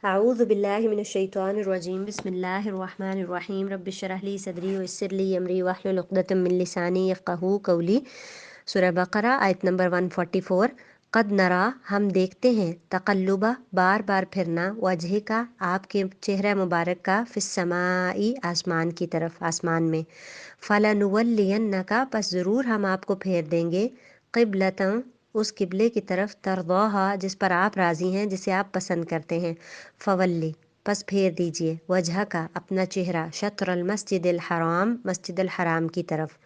अऊज़ु बिल्लाहि मिनश्शैतानिर्रजीम बिस्मिल्लाहिर्रहमानिर्रहीम रब्बि इश्रह ली सदरी वयस्सिर ली अमरी वाहलुल उक़दतम मिन लिसानी यफ़क़हू क़ौली। सूरह बक़रा आयत नंबर 144। क़द नरा, हम देखते हैं, तक़ल्लुबा, बार बार फिरना, वजह का, आपके चेहरा मुबारक का, फ़िस्समाई, आसमान की तरफ, आसमान में। फ़लनुवल्लियन्नका, बस ज़रूर हम आपको फेर देंगे, क़िबलतन, उस किबले की तरफ, तरदौहा, जिस पर आप राज़ी हैं, जिसे आप पसंद करते हैं। फ़वल्ली, बस फेर दीजिए, वजह का, अपना चेहरा, शत्रल मस्जिदिल हराम, मस्जिदुल हराम की तरफ।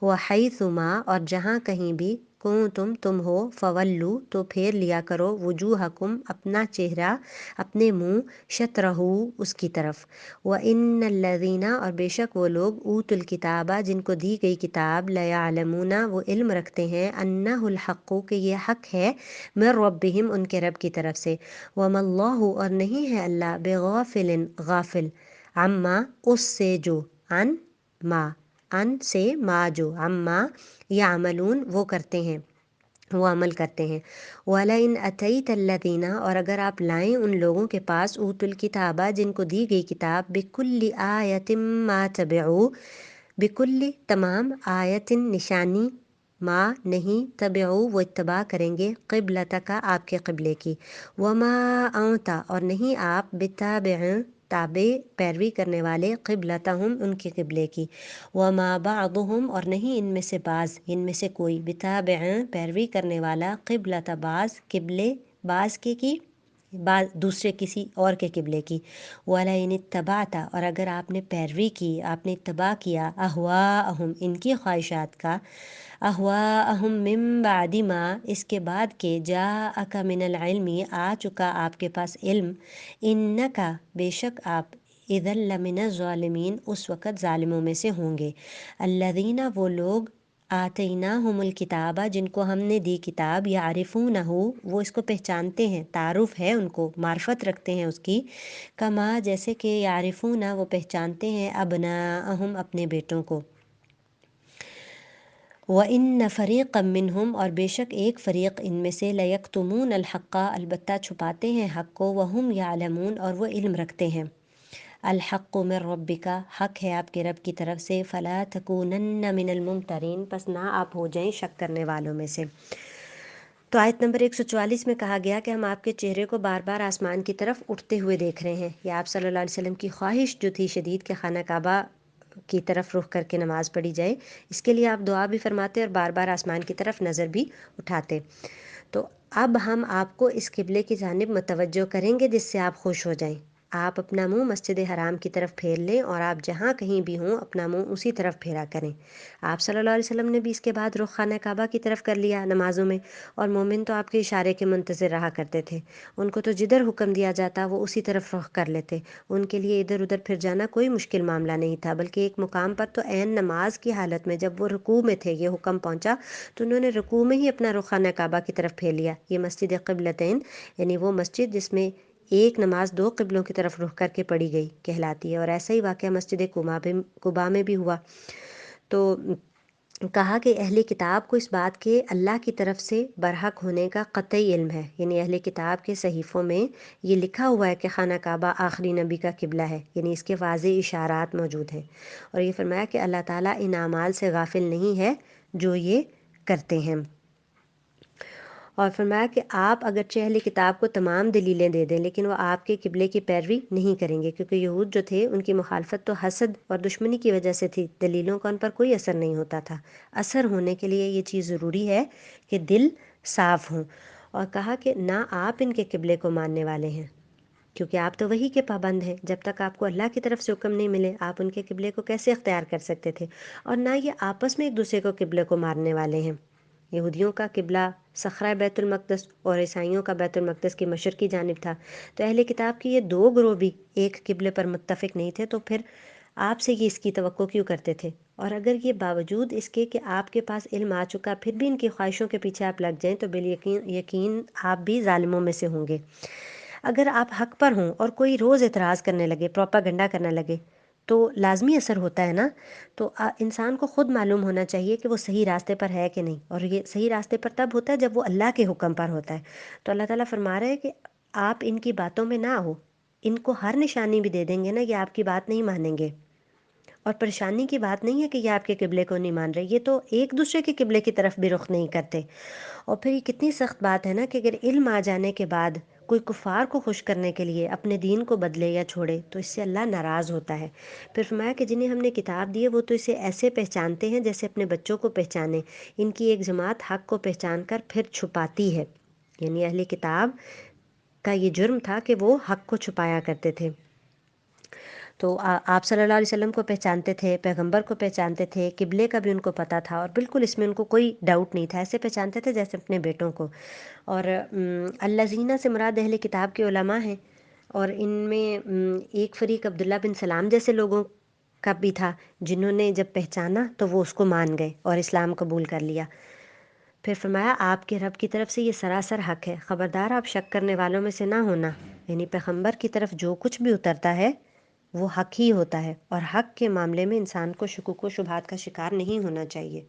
व हैथुमा, और जहाँ कहीं भी, तुम हो, फ़वल्लू, तो फेर लिया करो, वजूहकुम, अपना चेहरा, अपने मुँह, शत्रहू, उसकी तरफ। व इन्नल्लज़ीना, और बेशक वो लोग, ऊतुल किताबा, जिनको दी गई किताब, लयअलमूना, वो इल्म रखते हैं, अन्नहुल हक़्क़ु, कि ये हक़ है, मिर रब्बिहिम, उनके रब की तरफ से। वमल्लाहु, और नहीं है अल्लाह, बेगाफिलिन, गाफिल, अम्मा, उससे जो, अन मा, अन से मा जो, अम्मा यामलून, वो करते हैं, वो अमल करते हैं। वाला इन अतईतल्लज़ीना, और अगर आप लाएं उन लोगों के पास, ऊतुल किताबा, जिनको दी गई किताब, बिकुल्ली आयतिम मा तबिऊ, बिकुल्ली, तमाम, आयतिन, निशानी, माँ, नहीं, तबिऊ, वो इत्तबा करेंगे, क़िबलतका, आपके क़िबले की। वमा अंता, और नहीं आप, बिताबिअ, ताबे, पैरवी करने वाले, क़िबलतहुम, उनके क़िबले की। वमा बाअदुहुम, और नहीं इनमें से बाज़, इनमें से कोई, बिताबिअ, पैरवी करने वाला, क़िबलत बाज़, क़िबले बाज़ के की, बाज़ दूसरे किसी और के क़िबले की। वला इन इत्तबाता, और अगर आपने पैरवी की, आपने इत्तबा किया, अहवाअहुम, इनकी ख्वाहिशात का, अहवाअहुम मिन बादि मा, इसके बाद के, जाअका मिनल इल्मी, आ चुका आपके पास इल्म, इन्नका, बेशक आप, इज़ल लमिनज़ ज़ालिमीन, उस वक़्त ज़ालिमों में से होंगे। अल्लज़ीना, वो लोग, आतैनाहुमुल किताबा, जिनको हमने दी किताब, यारिफूनहु, वो इसको पहचानते हैं, तारुफ है उनको, मार्फत रखते हैं उसकी, कमा, जैसे कि यारिफूना, वो पहचानते हैं, अबनाअहुम, अपने बेटों को। व इन्न फ़रीक़म मिनहुम, और बेशक एक फ़रीक़ इनमें से, लयक्तुमून अल हक़्क़ा, अलबत्ता छुपाते हैं हक़ को, वहुम यालमून, और वो इल्म रखते हैं। अल हक़्क़ु मिर रब्बिका, हक़ है आपके रब की तरफ से, फ़ला तकूनन्न मिनल मुमतरीन, बस ना आप हो जाएं शक करने वालों में से। तो आयत नंबर 144 में कहा गया कि हम आपके चेहरे को बार बार आसमान की तरफ उठते हुए देख रहे हैं। या आप सल्लल्लाहु अलैहि वसल्लम की ख्वाहिश जो थी शदीद के खाना काबा की तरफ रुख करके नमाज़ पढ़ी जाए, इसके लिए आप दुआ भी फरमाते और बार बार आसमान की तरफ नज़र भी उठाते। तो अब हम आपको इस किबले की जानिब मुतवज्जो करेंगे जिससे आप खुश हो जाएं। आप अपना मुंह मस्जिद हराम की तरफ फेर लें और आप जहाँ कहीं भी हों अपना मुंह उसी तरफ फेरा करें। आप सल्लल्लाहु अलैहि वसल्लम ने भी इसके बाद रुख खाना काबा की तरफ कर लिया नमाज़ों में, और मोमिन तो आपके इशारे के मुंतज़िर रहा करते थे। उनको तो जिधर हुक्म दिया जाता वो उसी तरफ रुख कर लेते। उनके लिए इधर उधर फिर जाना कोई मुश्किल मामला नहीं था, बल्कि एक मुकाम पर तो ऐन नमाज की हालत में जब वो रुकू में थे ये हुक्म पहुँचा तो उन्होंने रुकू में ही अपना रुख खाना काबा की तरफ फेर लिया। ये मस्जिद क़िबलतैन, यानी वो मस्जिद जिसमें एक नमाज दो क़िबलों की तरफ रुख करके पढ़ी गई कहलाती है। और ऐसा ही वाक़या मस्जिद कुबा में भी हुआ। तो कहा कि अहले किताब को इस बात के अल्लाह की तरफ से बरहक होने का क़तई इल्म है, यानी अहले किताब के सहीफ़ों में ये लिखा हुआ है कि खाना काबा आखिरी नबी का किबला है, यानी इसके वाज़ेह इशारात मौजूद हैं। और ये फरमाया कि अल्लाह ताला इन आमाल से गाफिल नहीं है जो ये करते हैं। और फरमाया कि आप अगरचे अहले किताब को तमाम दलीलें दे दें लेकिन वो आपके किबले की पैरवी नहीं करेंगे, क्योंकि यहूद जो थे उनकी मुखालफत तो हसद और दुश्मनी की वजह से थी, दलीलों का उन पर कोई असर नहीं होता था। असर होने के लिए ये चीज़ ज़रूरी है कि दिल साफ़ हों। और कहा कि ना आप इनके किबले को मानने वाले हैं, क्योंकि आप तो वही के पाबंद हैं। जब तक आपको अल्लाह की तरफ से हुक्म नहीं मिले आप उनके किबले को कैसे अख्तियार कर सकते थे। और ना ये आपस में एक दूसरे को किबले को मारने वाले हैं। यहूदियों का किबला सखरा बैतुल मक़दस और ईसाइयों का बैतुल मक़दस की मशरक़ी जानिब था। तो अहले किताब की ये दो ग्रोह भी एक किबले पर मुत्तफ़िक नहीं थे, तो फिर आपसे ये इसकी तवक्को क्यों करते थे। और अगर ये बावजूद इसके कि आपके पास इल्म आ चुका फिर भी इनकी ख्वाहिशों के पीछे आप लग जाएं तो बिल यकीन यकीन आप भी ज़ालिमों में से होंगे। अगर आप हक़ पर हों और कोई रोज़ एतराज़ करने लगे, प्रोपागंडा करने लगे, तो लाज़मी असर होता है ना। तो इंसान को ख़ुद मालूम होना चाहिए कि वो सही रास्ते पर है कि नहीं, और ये सही रास्ते पर तब होता है जब वो अल्लाह के हुक्म पर होता है। तो अल्लाह ताला फरमा रहे हैं कि आप इनकी बातों में ना हो, ان کو ہر نشانی بھی دے دیں گے نا، یہ آپ کی بات نہیں مانیں گے۔ اور پریشانی کی بات نہیں ہے کہ یہ آپ کے قبلے کو نہیں مان رہے، یہ تو ایک دوسرے کے قبلے کی طرف بھی رخ نہیں کرتے۔ اور پھر یہ کتنی سخت بات ہے نا کہ اگر علم آ جانے کے بعد کوئی کفار کو خوش کرنے کے لیے اپنے دین کو بدلے یا چھوڑے تو اس سے اللہ ناراض ہوتا ہے۔ پھر فرمایا کہ جنہیں ہم نے کتاب دی ہے وہ تو اسے ایسے پہچانتے ہیں جیسے اپنے بچوں کو پہچانے، ان کی ایک جماعت حق کو پہچان کر پھر چھپاتی ہے۔ یعنی اہل کتاب کا یہ جرم تھا کہ وہ حق کو چھپایا کرتے تھے۔ تو آپ صلی اللہ علیہ وسلم کو پہچانتے تھے، پیغمبر کو پہچانتے تھے، قبلے کا بھی ان کو پتہ تھا، اور بالکل اس میں ان کو کوئی ڈاؤٹ نہیں تھا، ایسے پہچانتے تھے جیسے اپنے بیٹوں کو۔ اور الذین سے مراد اہل کتاب کے علماء ہیں، اور ان میں ایک فریق عبداللہ بن سلام جیسے لوگوں کا بھی تھا، جنہوں نے جب پہچانا تو وہ اس کو مان گئے اور اسلام قبول کر لیا۔ پھر فرمایا آپ کے رب کی طرف سے یہ سراسر حق ہے، خبردار آپ شک کرنے والوں میں سے نہ ہونا۔ یعنی پیغمبر کی طرف جو کچھ بھی اترتا ہے وہ حق ہی ہوتا ہے، اور حق کے معاملے میں انسان کو شکوک و شبہات کا شکار نہیں ہونا چاہیے۔